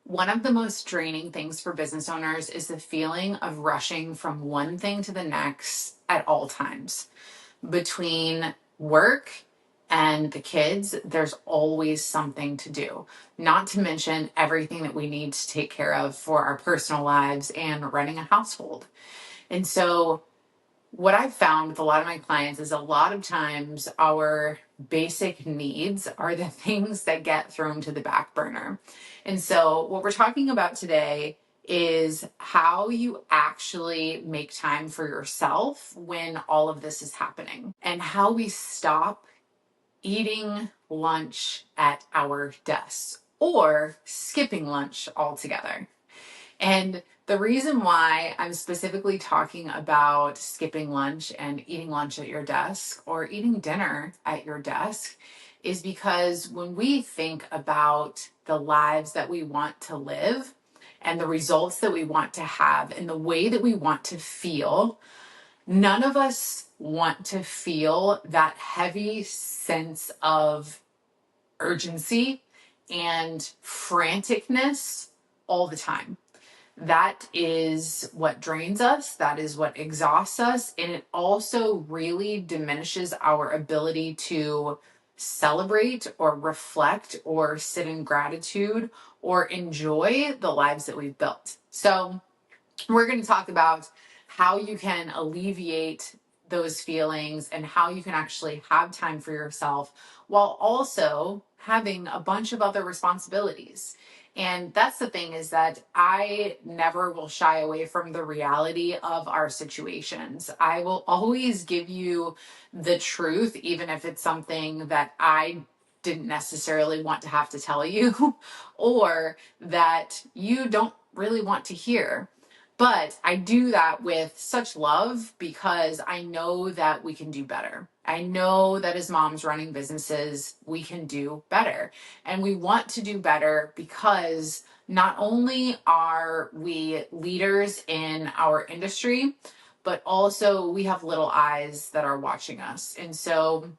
One of the most draining things for business owners is the feeling of rushing from one thing to the next at all times. Between work and the kids, there's always something to do, not to mention everything that we need to take care of for our personal lives and running a household. And so what I've found with a lot of my clients is a lot of times our basic needs are the things that get thrown to the back burner. And so what we're talking about today is how you actually make time for yourself when all of this is happening, and how we stop eating lunch at our desks or skipping lunch altogether. And the reason why I'm specifically talking about skipping lunch and eating lunch at your desk or eating dinner at your desk is because when we think about the lives that we want to live and the results that we want to have and the way that we want to feel, none of us want to feel that heavy sense of urgency and franticness all the time. That is what drains us. That is what exhausts us. And it also really diminishes our ability to celebrate or reflect or sit in gratitude or enjoy the lives that we've built. So we're going to talk about how you can alleviate those feelings and how you can actually have time for yourself while also having a bunch of other responsibilities. And that's the thing, is that I never will shy away from the reality of our situations. I will always give you the truth, even if it's something that I didn't necessarily want to have to tell you or that you don't really want to hear. But I do that with such love because I know that we can do better. I know that as moms running businesses, we can do better. And we want to do better because not only are we leaders in our industry, but also we have little eyes that are watching us. And so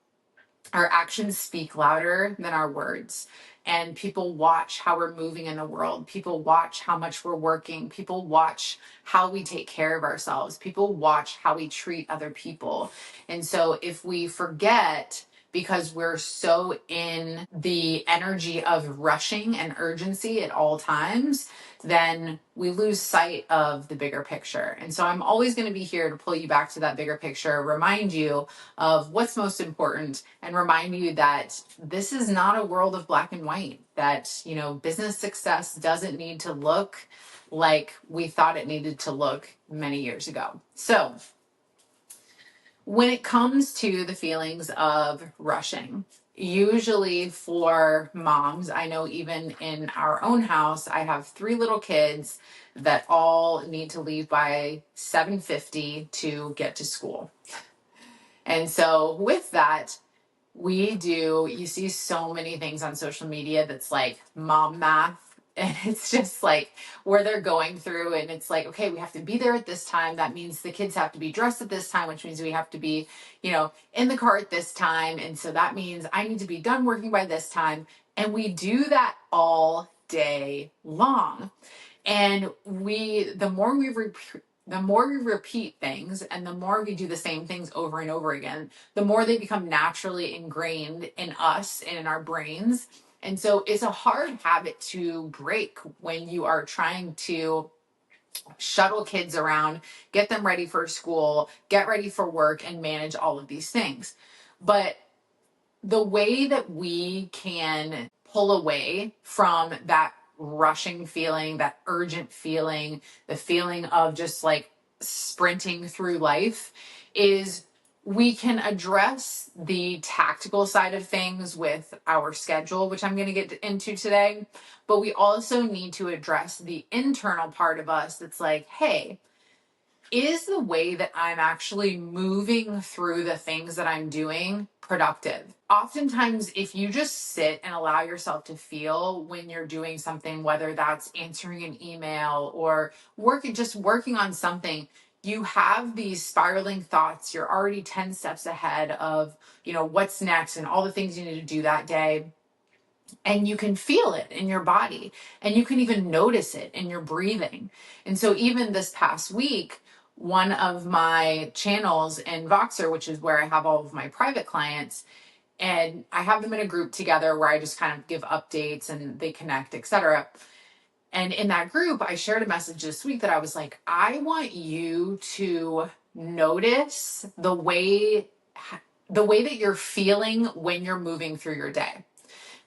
our actions speak louder than our words. And people watch how we're moving in the world. People watch how much we're working. People watch how we take care of ourselves. People watch how we treat other people. And so if we forget, because we're so in the energy of rushing and urgency at all times, then we lose sight of the bigger picture. And so I'm always going to be here to pull you back to that bigger picture, remind you of what's most important, and remind you that this is not a world of black and white, that, business success doesn't need to look like we thought it needed to look many years ago. So when it comes to the feelings of rushing, usually for moms, I know even in our own house, I have 3 little kids that all need to leave by 7:50 to get to school. And so with that, you see so many things on social media that's like mom math. And it's just like where they're going through, and it's like, okay, we have to be there at this time. That means the kids have to be dressed at this time, which means we have to be, in the car at this time. And so that means I need to be done working by this time. And we do that all day long. And the more we repeat things and the more we do the same things over and over again, the more they become naturally ingrained in us and in our brains. And so it's a hard habit to break when you are trying to shuttle kids around, get them ready for school, get ready for work, and manage all of these things. But the way that we can pull away from that rushing feeling, that urgent feeling, the feeling of just like sprinting through life, is we can address the tactical side of things with our schedule, which I'm going to get into today. But we also need to address the internal part of us that's like, hey, is the way that I'm actually moving through the things that I'm doing productive? Oftentimes, if you just sit and allow yourself to feel when you're doing something, whether that's answering an email or working on something, you have these spiraling thoughts. You're already 10 steps ahead of, what's next and all the things you need to do that day. And you can feel it in your body, and you can even notice it in your breathing. And so even this past week, one of my channels in Voxer, which is where I have all of my private clients, and I have them in a group together where I just kind of give updates and they connect, etc. And in that group, I shared a message this week that I was like, I want you to notice the way that you're feeling when you're moving through your day.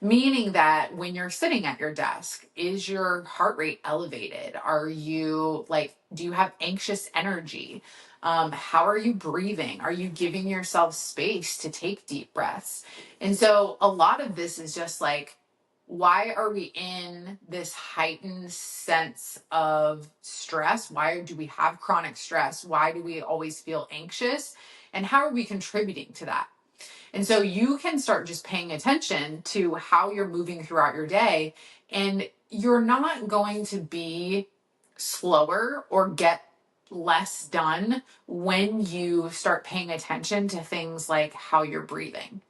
Meaning that when you're sitting at your desk, is your heart rate elevated? Are you do you have anxious energy? How are you breathing? Are you giving yourself space to take deep breaths? And so a lot of this is just like, why are we in this heightened sense of stress? Why do we have chronic stress? Why do we always feel anxious? And how are we contributing to that? And so you can start just paying attention to how you're moving throughout your day, and you're not going to be slower or get less done when you start paying attention to things like how you're breathing.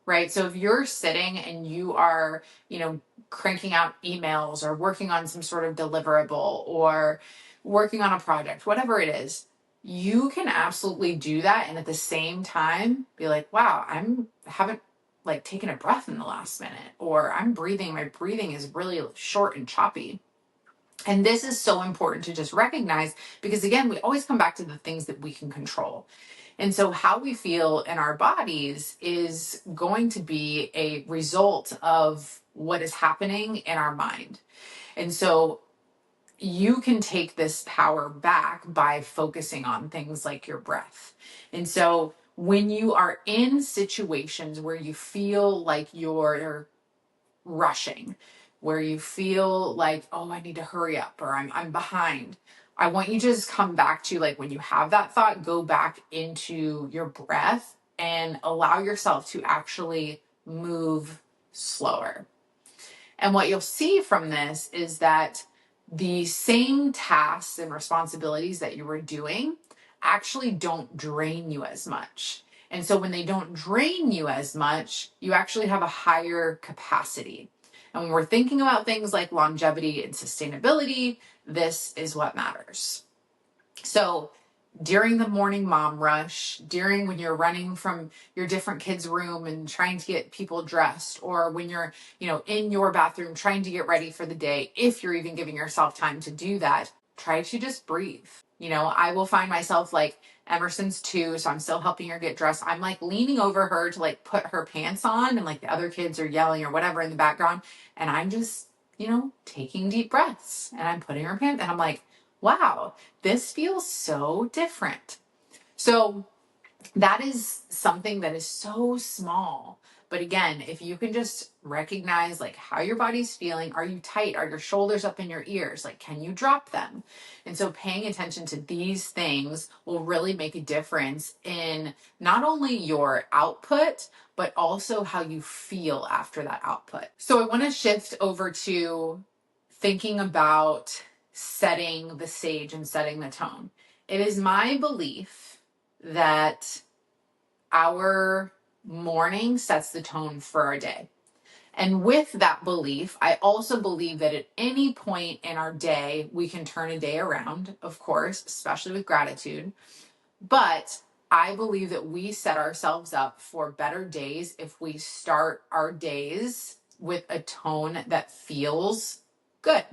Right. So if you're sitting and you are, cranking out emails or working on some sort of deliverable or working on a project, whatever it is, you can absolutely do that. And at the same time, be like, wow, haven't taken a breath in the last minute, or my breathing is really short and choppy. And this is so important to just recognize, because again, we always come back to the things that we can control. And so how we feel in our bodies is going to be a result of what is happening in our mind. And so you can take this power back by focusing on things like your breath. And so when you are in situations where you feel like you're rushing, where you feel like, oh, I need to hurry up, or I'm behind, I want you to just come back to, when you have that thought, go back into your breath and allow yourself to actually move slower. And what you'll see from this is that the same tasks and responsibilities that you were doing actually don't drain you as much. And so when they don't drain you as much, you actually have a higher capacity. And when we're thinking about things like longevity and sustainability, this is what matters. So during the morning mom rush, during when you're running from your different kids' room and trying to get people dressed, or when you're, in your bathroom trying to get ready for the day, if you're even giving yourself time to do that, try to just breathe. I will find myself Emerson's 2, so I'm still helping her get dressed. I'm leaning over her to put her pants on, and the other kids are yelling or whatever in the background, and I'm just, taking deep breaths, and I'm putting her pants, and I'm like, wow, this feels so different. So that is something that is so small. But again, if you can just recognize how your body's feeling, are you tight? Are your shoulders up in your ears? Can you drop them? And so paying attention to these things will really make a difference in not only your output, but also how you feel after that output. So I want to shift over to thinking about setting the stage and setting the tone. It is my belief that our morning sets the tone for our day. And with that belief, I also believe that at any point in our day, we can turn a day around, of course, especially with gratitude. But I believe that we set ourselves up for better days if we start our days with a tone that feels good,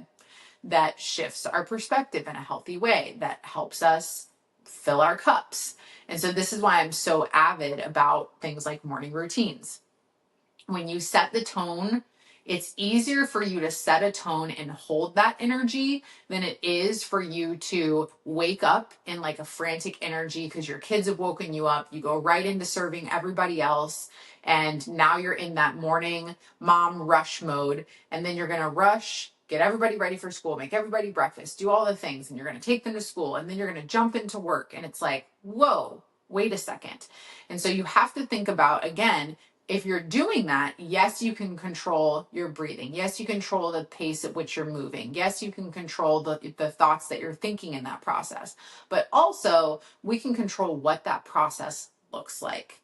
that shifts our perspective in a healthy way, that helps us fill our cups. And so this is why I'm so avid about things like morning routines. When you set the tone, it's easier for you to set a tone and hold that energy than it is for you to wake up in a frantic energy because your kids have woken you up. You go right into serving everybody else. And now you're in that morning mom rush mode. And then you're going to rush, get everybody ready for school, make everybody breakfast, do all the things. And you're going to take them to school. And then you're going to jump into work. And it's whoa, wait a second. And so you have to think about, again, if you're doing that, yes, you can control your breathing. Yes, you control the pace at which you're moving. Yes, you can control the thoughts that you're thinking in that process. But also, we can control what that process looks like.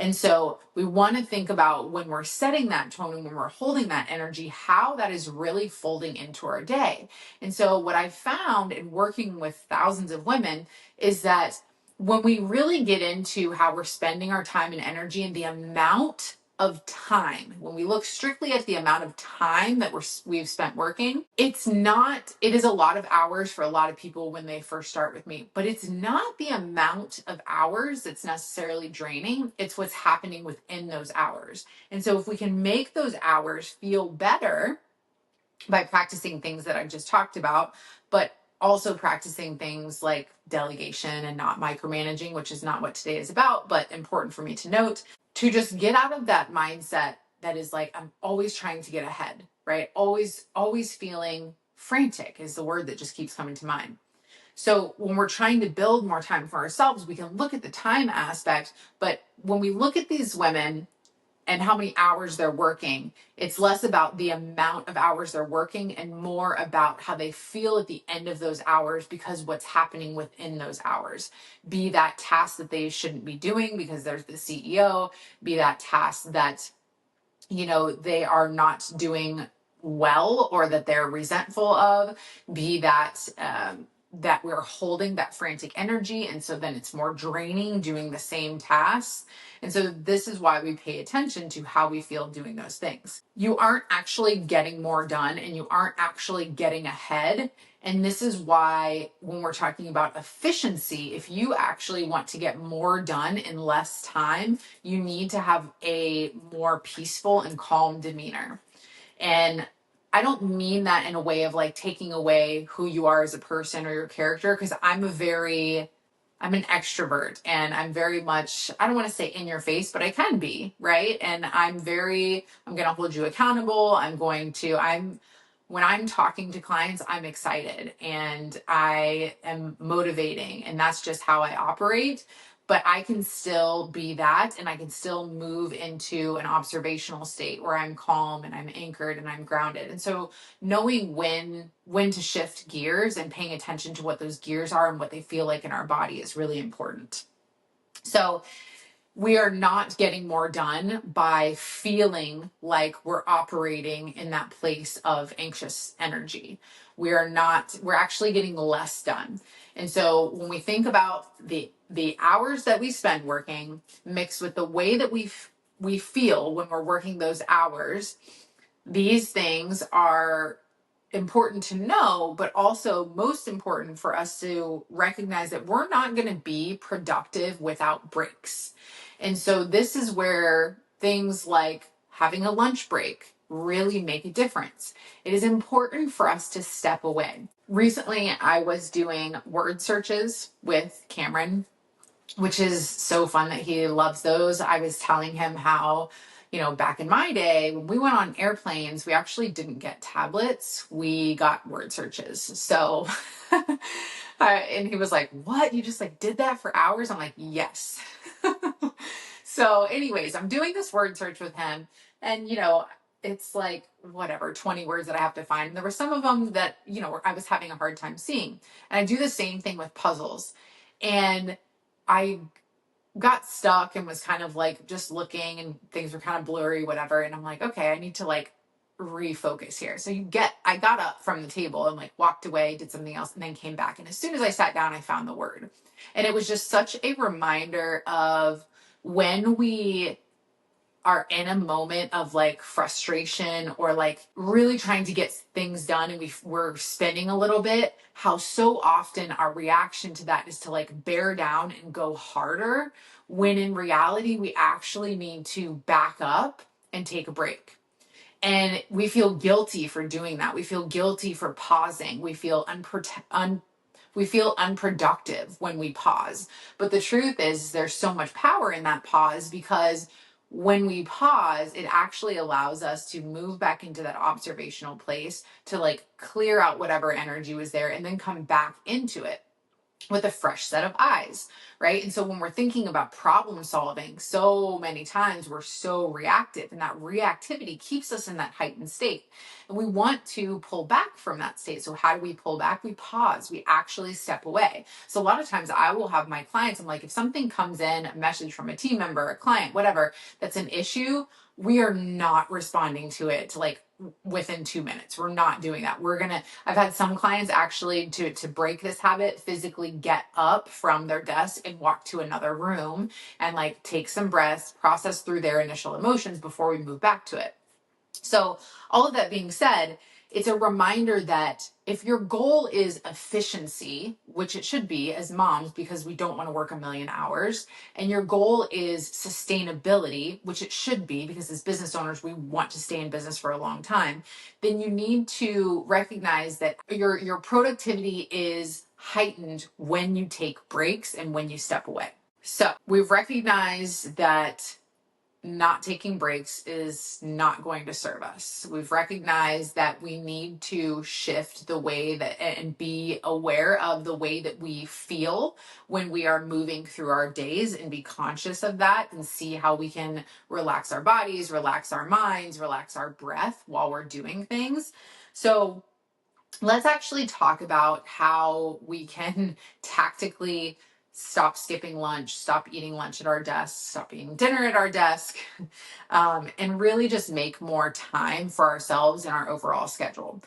And so we want to think about when we're setting that tone and when we're holding that energy, how that is really folding into our day. And so what I found in working with thousands of women is that when we really get into how we're spending our time and energy and the amount of time, when we look strictly at the amount of time that we've spent working, it is a lot of hours for a lot of people when they first start with me, but it's not the amount of hours that's necessarily draining. It's what's happening within those hours. And so if we can make those hours feel better by practicing things that I've just talked about, but also practicing things like delegation and not micromanaging, which is not what today is about, but important for me to note, to just get out of that mindset that is like, I'm always trying to get ahead, right? Always feeling frantic is the word that just keeps coming to mind. So when we're trying to build more time for ourselves, we can look at the time aspect, but when we look at these women and how many hours they're working, it's less about the amount of hours they're working and more about how they feel at the end of those hours because what's happening within those hours. Be that task that they shouldn't be doing because there's the CEO, be that task that, they are not doing well or that they're resentful of, be that that we're holding that frantic energy, and so then it's more draining doing the same tasks. And so this is why we pay attention to how we feel doing those things. You aren't actually getting more done and you aren't actually getting ahead. And this is why when we're talking about efficiency, if you actually want to get more done in less time, you need to have a more peaceful and calm demeanor. And I don't mean that in a way of like taking away who you are as a person or your character, because I'm an extrovert and I'm very much, I don't want to say in your face, but I can be, right? And I'm going to hold you accountable. When I'm talking to clients, I'm excited and I am motivating, and that's just how I operate. But I can still be that, and I can still move into an observational state where I'm calm and I'm anchored and I'm grounded. And so knowing when to shift gears and paying attention to what those gears are and what they feel like in our body is really important. So we are not getting more done by feeling like we're operating in that place of anxious energy. We're actually getting less done. And so when we think about the hours that we spend working mixed with the way that we feel when we're working those hours, these things are important to know, but also most important for us to recognize that we're not going to be productive without breaks. And so this is where things like having a lunch break really make a difference. It is important for us to step away. Recently, I was doing word searches with Cameron, which is so fun that he loves those. I was telling him how, back in my day, when we went on airplanes, we actually didn't get tablets. We got word searches. So, and he was like, what? You just did that for hours? I'm like, yes. So anyways, I'm doing this word search with him, and, it's like, whatever, 20 words that I have to find. And there were some of them that, I was having a hard time seeing. And I do the same thing with puzzles. And I got stuck and was kind of just looking, and things were kind of blurry, whatever. And I'm like, okay, I need to refocus here. So I got up from the table and walked away, did something else, and then came back. And as soon as I sat down, I found the word. And it was just such a reminder of when we are in a moment of frustration or really trying to get things done, and we're spinning a little bit, how so often our reaction to that is to bear down and go harder, when in reality we actually need to back up and take a break. And we feel guilty for doing that. We feel guilty for pausing. We feel unproductive when we pause. But the truth is there's so much power in that pause, because when we pause, it actually allows us to move back into that observational place to clear out whatever energy was there and then come back into it. with a fresh set of eyes, right? And so when we're thinking about problem solving, so many times we're so reactive, and that reactivity keeps us in that heightened state. And we want to pull back from that state. So how do we pull back? We pause, we actually step away. So a lot of times I will have my clients, I'm like, if something comes in, a message from a team member, a client, whatever, that's an issue, we are not responding to it like within 2 minutes. We're not doing that. I've had some clients actually to break this habit, physically get up from their desk and walk to another room and like take some breaths, process through their initial emotions before we move back to it. So all of that being said, it's a reminder that if your goal is efficiency, which it should be as moms, because we don't want to work a million hours, and your goal is sustainability, which it should be, because as business owners, we want to stay in business for a long time, then you need to recognize that your productivity is heightened when you take breaks and when you step away. So we've recognized that not taking breaks is not going to serve us. We've recognized that we need to shift the way that and be aware of the way that we feel when we are moving through our days, and be conscious of that and see how we can relax our bodies, relax our minds, relax our breath while we're doing things. So let's actually talk about how we can tactically stop skipping lunch, stop eating lunch at our desk, stop eating dinner at our desk, and really just make more time for ourselves in our overall schedule.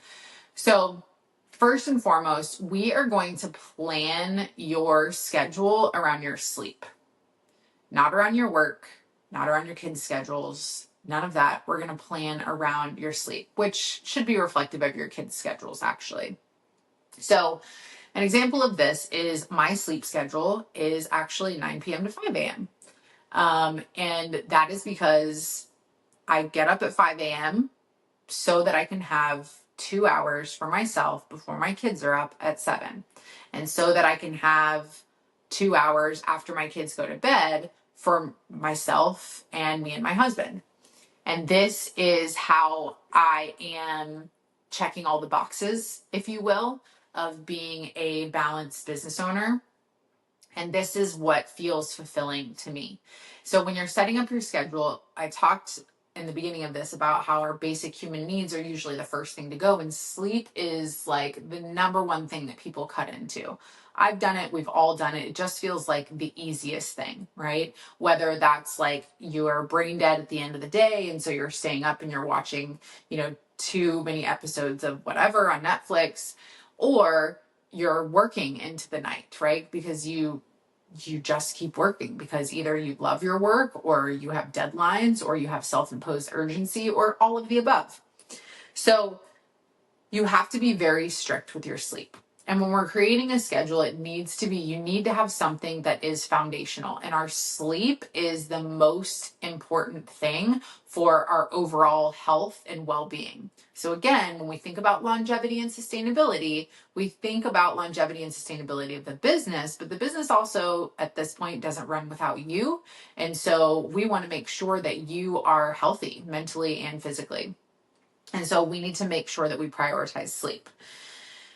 So first and foremost, we are going to plan your schedule around your sleep, not around your work, not around your kids' schedules, none of that. We're going to plan around your sleep, which should be reflective of your kids' schedules, actually. So an example of this is my sleep schedule is actually 9 p.m. to 5 a.m. And that is because I get up at 5 a.m. so that I can have 2 hours for myself before my kids are up at 7. And so that I can have 2 hours after my kids go to bed for myself and me and my husband. And this is how I am checking all the boxes, if you will, of being a balanced business owner. And this is what feels fulfilling to me. So when you're setting up your schedule, I talked in the beginning of this about how our basic human needs are usually the first thing to go, and sleep is like the number one thing that people cut into. I've done it, we've all done it. It just feels like the easiest thing, right? Whether that's like you're brain dead at the end of the day, and so you're staying up and you're watching, too many episodes of whatever on Netflix, or you're working into the night, right? Because you just keep working because either you love your work, or you have deadlines, or you have self-imposed urgency, or all of the above. So you have to be very strict with your sleep. And when we're creating a schedule, you need to have something that is foundational. And our sleep is the most important thing for our overall health and well-being. So again, when we think about longevity and sustainability, we think about longevity and sustainability of the business, but the business also at this point doesn't run without you. And so we want to make sure that you are healthy mentally and physically. And so we need to make sure that we prioritize sleep.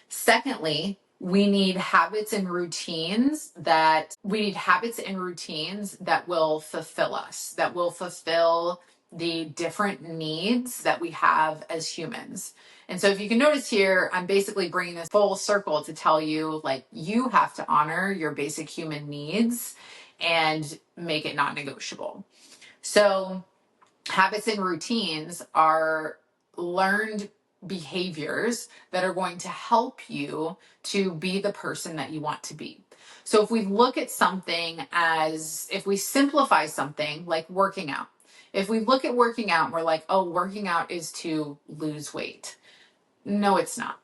Secondly, we need habits and routines that will fulfill us, that will fulfill the different needs that we have as humans. And so if you can notice here, I'm basically bringing this full circle to tell you, like, you have to honor your basic human needs and make it non-negotiable. So habits and routines are learned behaviors that are going to help you to be the person that you want to be. So if we simplify something like working out, if we look at working out and we're like, oh, working out is to lose weight. No, it's not.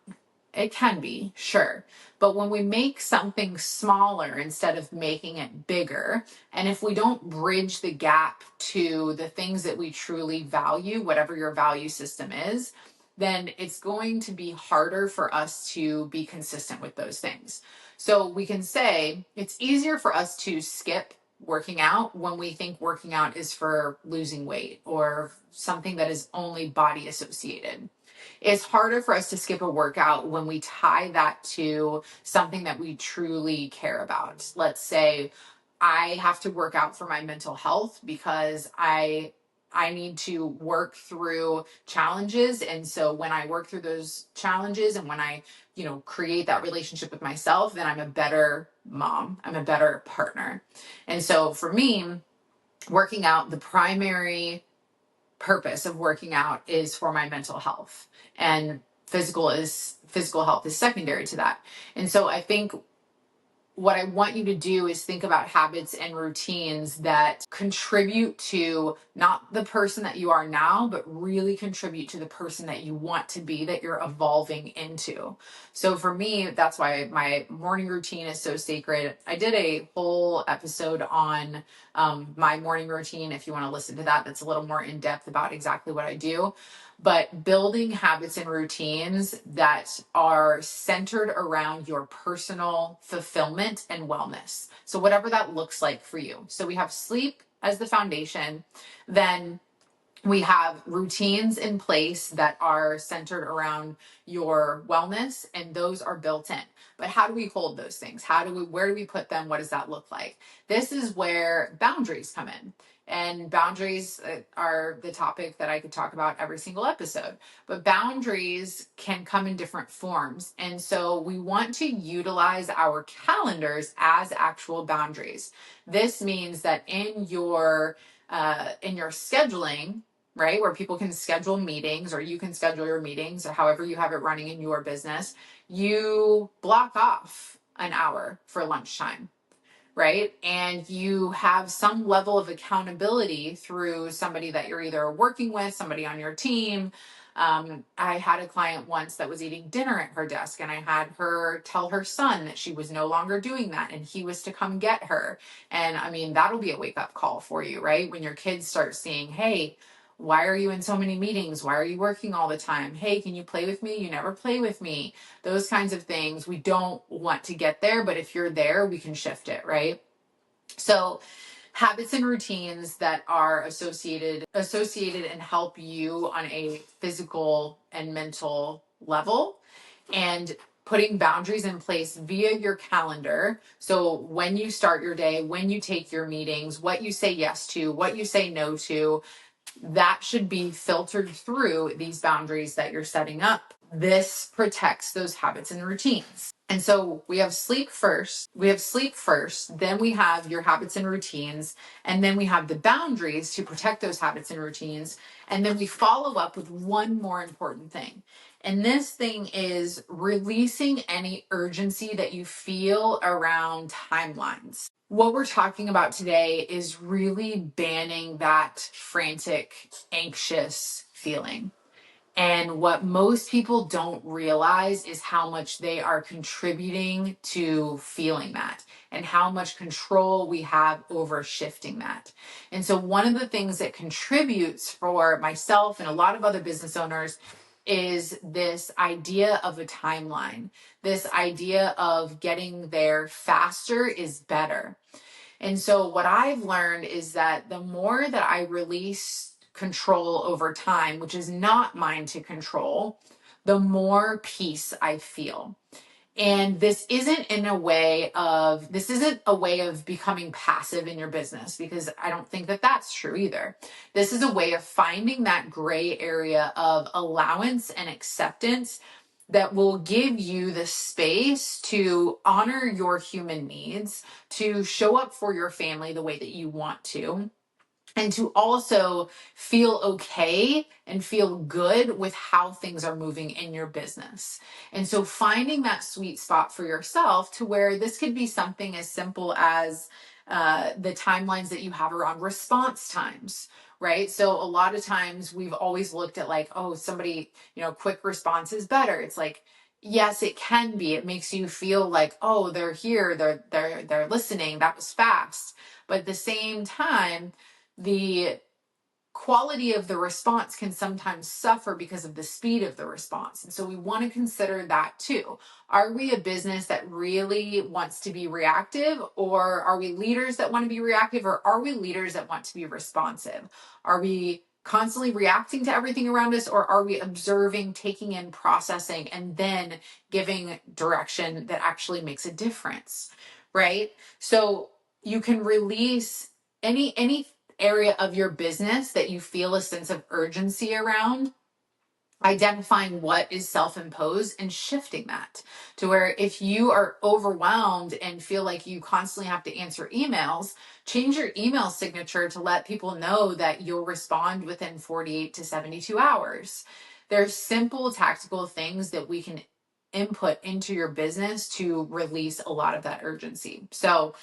It can be, sure. But when we make something smaller instead of making it bigger, and if we don't bridge the gap to the things that we truly value, whatever your value system is, then it's going to be harder for us to be consistent with those things. So we can say it's easier for us to skip working out when we think working out is for losing weight or something that is only body associated. It's harder for us to skip a workout when we tie that to something that we truly care about. Let's say I have to work out for my mental health because I need to work through challenges. And so when I work through those challenges and when I, create that relationship with myself, then I'm a better mom. I'm a better partner. And so for me, working out, the primary purpose of working out is for my mental health, and physical health is secondary to that. And so I think what I want you to do is think about habits and routines that contribute to not the person that you are now, but really contribute to the person that you want to be, that you're evolving into. So for me, that's why my morning routine is so sacred. I did a whole episode on my morning routine. If you want to listen to that, that's a little more in depth about exactly what I do. But building habits and routines that are centered around your personal fulfillment and wellness. So whatever that looks like for you. So we have sleep as the foundation. Then we have routines in place that are centered around your wellness, and those are built in. But how do we hold those things? Where do we put them? What does that look like? This is where boundaries come in. And boundaries are the topic that I could talk about every single episode. But boundaries can come in different forms. And so we want to utilize our calendars as actual boundaries. This means that in your scheduling, right, where people can schedule meetings, or you can schedule your meetings, or however you have it running in your business, you block off an hour for lunchtime, right? And you have some level of accountability through somebody that you're either working with, somebody on your team. I had a client once that was eating dinner at her desk, and I had her tell her son that she was no longer doing that and he was to come get her. And I mean, that'll be a wake up call for you, right? When your kids start seeing, hey, why are you in so many meetings? Why are you working all the time? Hey, can you play with me? You never play with me. Those kinds of things. We don't want to get there, but if you're there, we can shift it, right? So habits and routines that are associated and help you on a physical and mental level, and putting boundaries in place via your calendar. So when you start your day, when you take your meetings, what you say yes to, what you say no to, that should be filtered through these boundaries that you're setting up. This protects those habits and routines. And so we have sleep first. Then we have your habits and routines. And then we have the boundaries to protect those habits and routines. And then we follow up with one more important thing. And this thing is releasing any urgency that you feel around timelines. What we're talking about today is really banning that frantic, anxious feeling. And what most people don't realize is how much they are contributing to feeling that, and how much control we have over shifting that. And so one of the things that contributes for myself and a lot of other business owners is this idea of a timeline, this idea of getting there faster is better. And so what I've learned is that the more that I release control over time, which is not mine to control, the more peace I feel. And this isn't a way of becoming passive in your business, because I don't think that that's true either. This is a way of finding that gray area of allowance and acceptance that will give you the space to honor your human needs, to show up for your family the way that you want to, and to also feel okay and feel good with how things are moving in your business. And so finding that sweet spot for yourself, to where this could be something as simple as the timelines that you have around response times, right? So a lot of times we've always looked at like, oh, somebody, quick response is better. It's like, yes, it can be. It makes you feel like, oh, they're here, they're listening, that was fast. But at the same time, the quality of the response can sometimes suffer because of the speed of the response. And so we want to consider that too. Are we a business that really wants to be reactive, or are we leaders that want to be reactive, or are we leaders that want to be responsive? Are we constantly reacting to everything around us, or are we observing, taking in, processing, and then giving direction that actually makes a difference, right? So you can release any area of your business that you feel a sense of urgency around, identifying what is self-imposed and shifting that to where if you are overwhelmed and feel like you constantly have to answer emails, change your email signature to let people know that you'll respond within 48 to 72 hours. There's simple tactical things that we can input into your business to release a lot of that urgency. So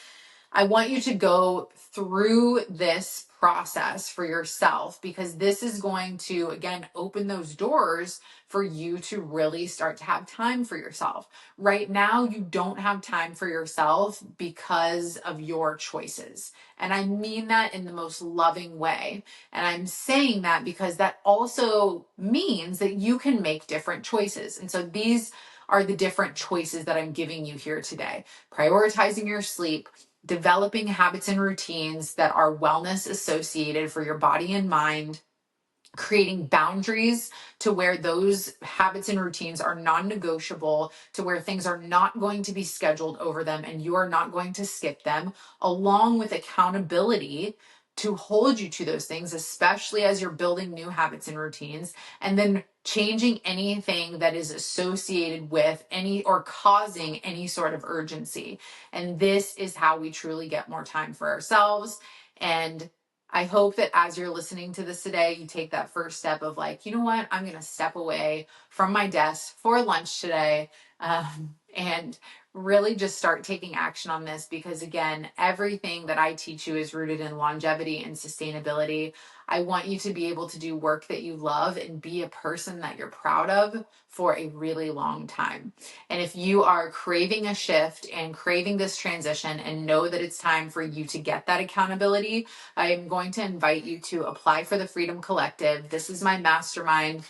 I want you to go through this process for yourself, because this is going to, again, open those doors for you to really start to have time for yourself. Right now, you don't have time for yourself because of your choices. And I mean that in the most loving way. And I'm saying that because that also means that you can make different choices. And so these are the different choices that I'm giving you here today. Prioritizing your sleep, developing habits and routines that are wellness associated for your body and mind, creating boundaries to where those habits and routines are non-negotiable, to where things are not going to be scheduled over them and you are not going to skip them, along with accountability to hold you to those things, especially as you're building new habits and routines, and then changing anything that is associated with any or causing any sort of urgency. And this is how we truly get more time for ourselves. And I hope that as you're listening to this today, you take that first step of like, you know what, I'm going to step away from my desk for lunch today, and really just start taking action on this. Because again, everything that I teach you is rooted in longevity and sustainability. I want you to be able to do work that you love and be a person that you're proud of for a really long time. And if you are craving a shift and craving this transition and know that it's time for you to get that accountability, I am going to invite you to apply for the Freedom Collective. This is my mastermind,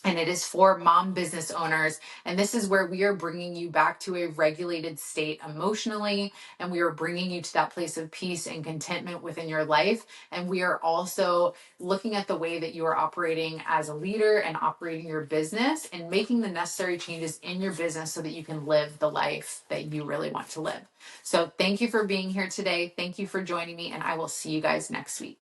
and it is for mom business owners. And this is where we are bringing you back to a regulated state emotionally, and we are bringing you to that place of peace and contentment within your life. And we are also looking at the way that you are operating as a leader and operating your business and making the necessary changes in your business so that you can live the life that you really want to live. So thank you for being here today. Thank you for joining me, and I will see you guys next week.